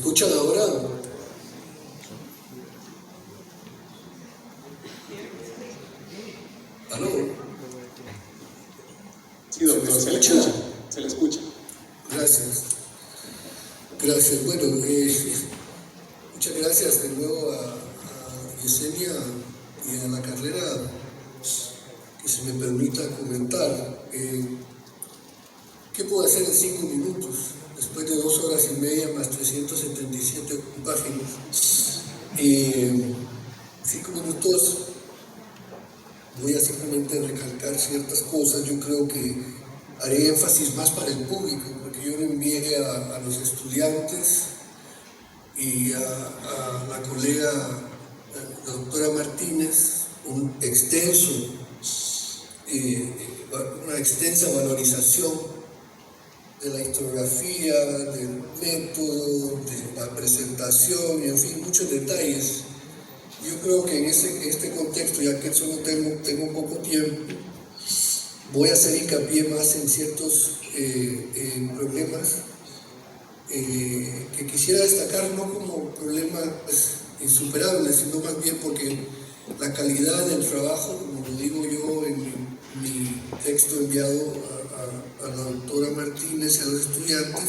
escuchan ahora? ¿Aló? Sí, doctor, se le escucha. Se le escucha. Gracias. Gracias. Bueno, muchas gracias de nuevo a Yesenia y a la carrera que se me permita comentar. ¿Qué puedo hacer en 5 minutos? Después de 2 horas y media más 377 páginas. 5 minutos voy a simplemente recalcar ciertas cosas. Yo creo que haré énfasis más para el público, porque yo le envié a los estudiantes y a la colega, la doctora Martínez, una extensa valorización de la historiografía, del método, de la presentación, y en fin, muchos detalles. Yo creo que en este contexto, ya que solo tengo poco tiempo, voy a hacer hincapié más en ciertos problemas que quisiera destacar, no como problemas insuperables, sino más bien porque la calidad del trabajo, como lo digo yo en mi texto enviado a la doctora Martínez y a los estudiantes,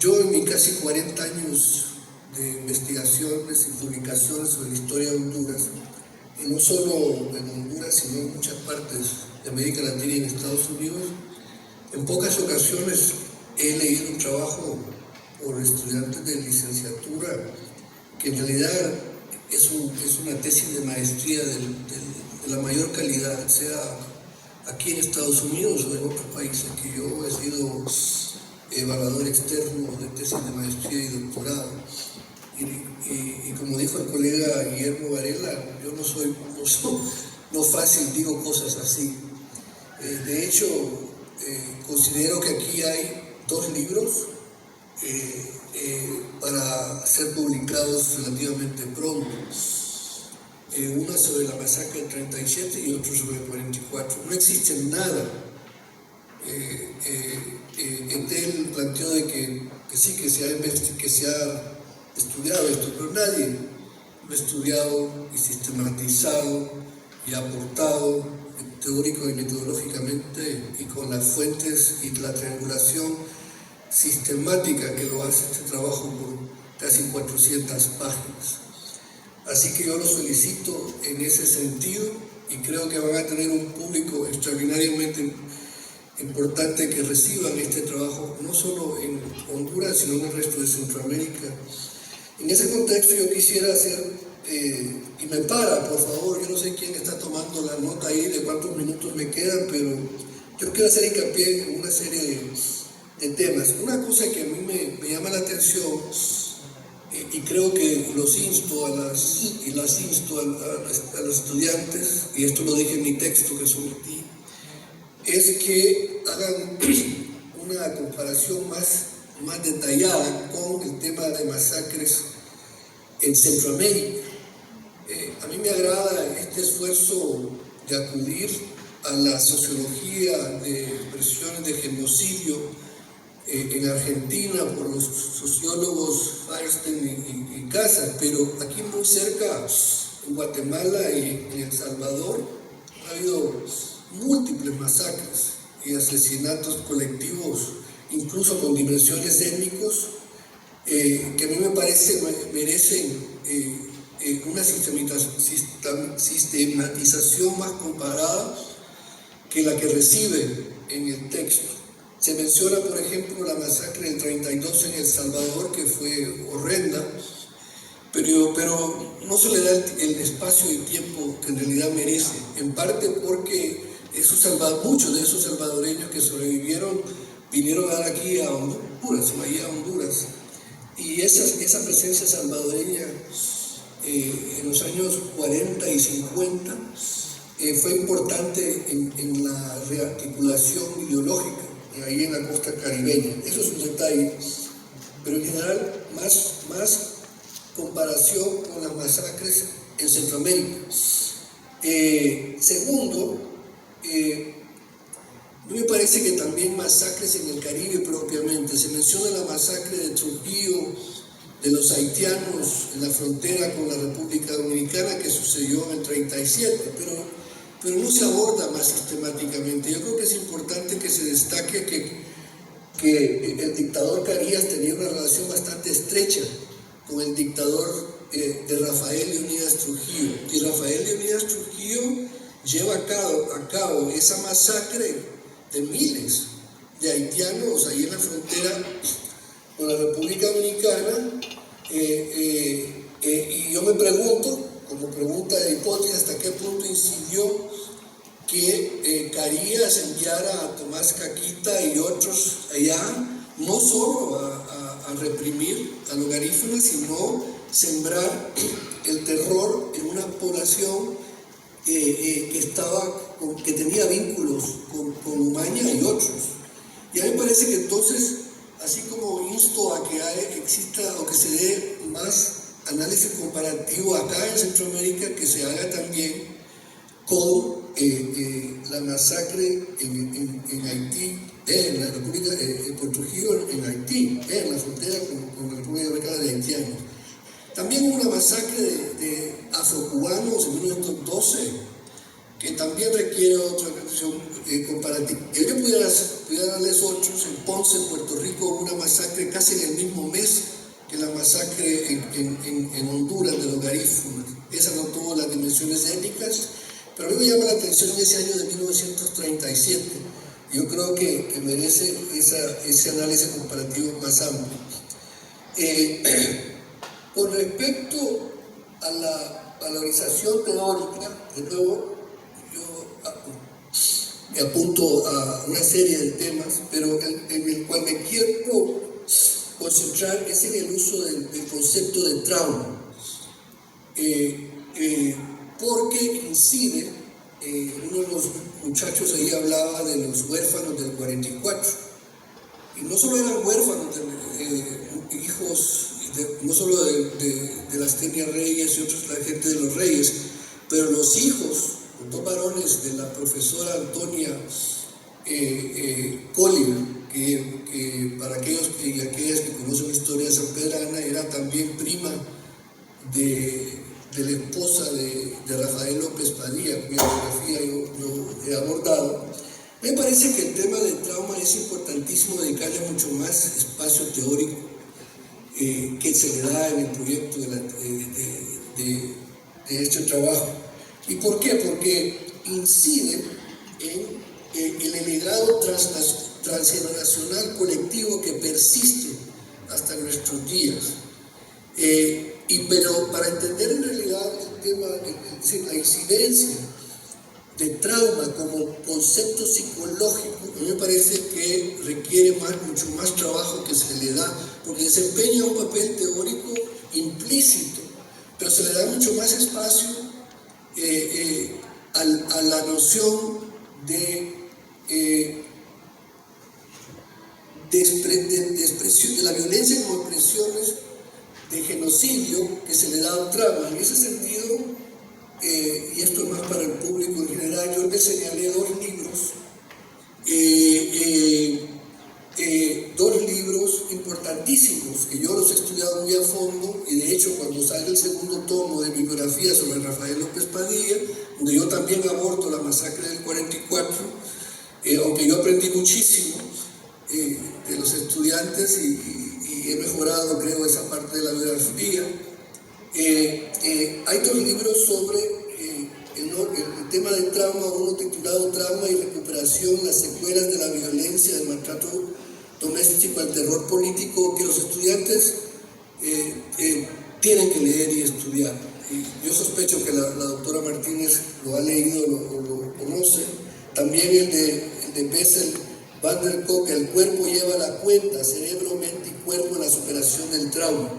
yo en mis casi 40 años de investigaciones y publicaciones sobre la historia de Honduras, y no solo en Honduras, sino en muchas partes de América Latina y en Estados Unidos, en pocas ocasiones he leído un trabajo por estudiantes de licenciatura que en realidad es una tesis de maestría de la mayor calidad, sea aquí en Estados Unidos o en otros países, que yo he sido evaluador externo de tesis de maestría y doctorado. Y como dijo el colega Guillermo Varela, yo no fácil digo cosas así. De hecho, considero que aquí hay 2 libros para ser publicados relativamente pronto. Uno sobre la masacre del 37 y otro sobre el 44. No existe nada. Entel planteó de que sí, que se ha estudiado esto, pero nadie lo ha estudiado y sistematizado y aportado teórico y metodológicamente y con las fuentes y la triangulación sistemática que lo hace este trabajo por casi 400 páginas. Así que yo los felicito en ese sentido y creo que van a tener un público extraordinariamente importante que reciban este trabajo, no solo en Honduras, sino en el resto de Centroamérica. En ese contexto yo quisiera hacer, y me para, por favor, yo no sé quién está tomando la nota ahí de cuántos minutos me quedan, pero yo quiero hacer hincapié en una serie de temas. Una cosa que a mí me llama la atención, y creo que los insto a los estudiantes, y esto lo dije en mi texto que sometí, es que hagan una comparación más detallada con el tema de masacres en Centroamérica. A mí me agrada este esfuerzo de acudir a la sociología de presiones de genocidio en Argentina por los sociólogos Feinstein y Casas, pero aquí muy cerca, en Guatemala y en El Salvador, ha habido múltiples masacres y asesinatos colectivos, incluso con dimensiones étnicos, que a mí me parece merecen una sistematización más comparada que la que recibe en el texto. Se menciona, por ejemplo, la masacre del 32 en El Salvador, que fue horrenda, pero no se le da el espacio y tiempo que en realidad merece, en parte porque muchos de esos salvadoreños que sobrevivieron vinieron a dar aquí a Honduras, y esa presencia salvadoreña en los años 40 y 50 fue importante en la rearticulación ideológica ahí en la costa caribeña. Eso es un detalle, pero en general más comparación con las masacres en Centroamérica. Segundo, me parece que también masacres en el Caribe propiamente. Se menciona la masacre de Trujillo de los haitianos en la frontera con la República Dominicana que sucedió en el 37, pero no se aborda más sistemáticamente. Yo creo que es importante que se destaque que el dictador Carías tenía una relación bastante estrecha con el dictador de Rafael Leónidas Trujillo, y Rafael Leónidas Trujillo lleva a cabo esa masacre de miles de haitianos ahí en la frontera con la República Dominicana, y yo me pregunto, como pregunta de hipótesis, hasta qué punto incidió que Carías enviara a Tomás Caquita y otros allá, no solo a reprimir a los garífunas, sino sembrar el terror en una población que tenía vínculos con Umaña y otros. Y a mí me parece que entonces, así como insto a que exista o que se dé más análisis comparativo acá en Centroamérica, que se haga también con la masacre en Haití, en la República por Trujillo en Haití, en la frontera con la República Dominicana de haitianos. También hubo una masacre de afrocubanos en 1912, que también requiere otra atención comparativa. Yo pudiera darles otros. En Ponce, Puerto Rico, hubo una masacre casi en el mismo mes que la masacre en Honduras de los garífunas. Esa no tuvo las dimensiones étnicas, pero a mí me llama la atención ese año de 1937. Yo creo que merece ese análisis comparativo más amplio. Con respecto a la valorización teórica, de nuevo, yo me apunto a una serie de temas, pero en el cual me quiero concentrar es en el uso del concepto de trauma, porque incide, uno de los muchachos ahí hablaba de los huérfanos del 44, y no solo eran huérfanos, hijos, no solo de las Tenia Reyes y otros, la gente de los Reyes, pero los hijos, los dos varones de la profesora Antonia Collier, que para aquellos y aquellas que conocen la historia de San Pedrana, era también prima de la esposa de Rafael López Padilla, cuya biografía yo he abordado. Me parece que el tema del trauma es importantísimo dedicarle mucho más espacio teórico que se le da en el proyecto de este trabajo. ¿Y por qué? Porque incide en el legado transgeneracional colectivo que persiste hasta nuestros días. Pero para entender en realidad el tema, la incidencia de trauma como concepto psicológico, a mí me parece que requiere mucho más trabajo que se le da, porque desempeña un papel teórico implícito, pero se le da mucho más espacio a la noción de expresión de la violencia como expresiones de genocidio que se le da al trauma. En ese sentido, y esto es más para el público en general, yo les señalé dos libros importantísimos que yo los he estudiado muy a fondo, y de hecho cuando salga el segundo tomo de mi biografía sobre Rafael López Padilla, donde yo también abordo la masacre del 44, aunque yo aprendí muchísimo de los estudiantes y he mejorado, creo, esa parte de la biografía. Hay dos libros sobre el tema del trauma, uno titulado Trauma y Recuperación, las secuelas de la violencia, del maltrato doméstico al terror político, que los estudiantes tienen que leer y estudiar. Yo sospecho que la doctora Martínez lo ha leído o lo conoce. También el de Bessel van der Kolk, El cuerpo lleva la cuenta, cerebro, mente y cuerpo en la superación del trauma.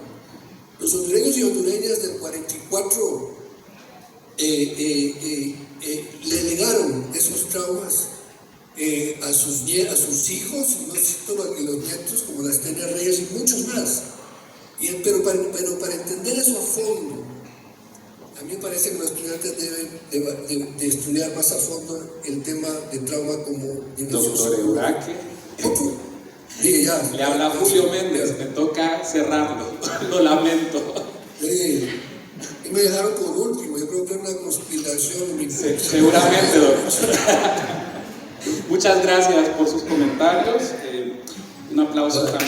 Los hondureños y hondureñas del 44 le legaron esos traumas a sus hijos, no solo a los nietos, como las Tenia Reyes y muchos más. Pero para entender eso a fondo, a mí me parece que los estudiantes deben de estudiar más a fondo el tema de trauma como dimensión. Doctor Euraque. Sí, ya. Le habla Julio Méndez, me toca cerrarlo, lo lamento. Sí. Y me dejaron por último, yo creo que es una conspiración. Seguramente, doctor. Muchas gracias por sus comentarios. Un aplauso también.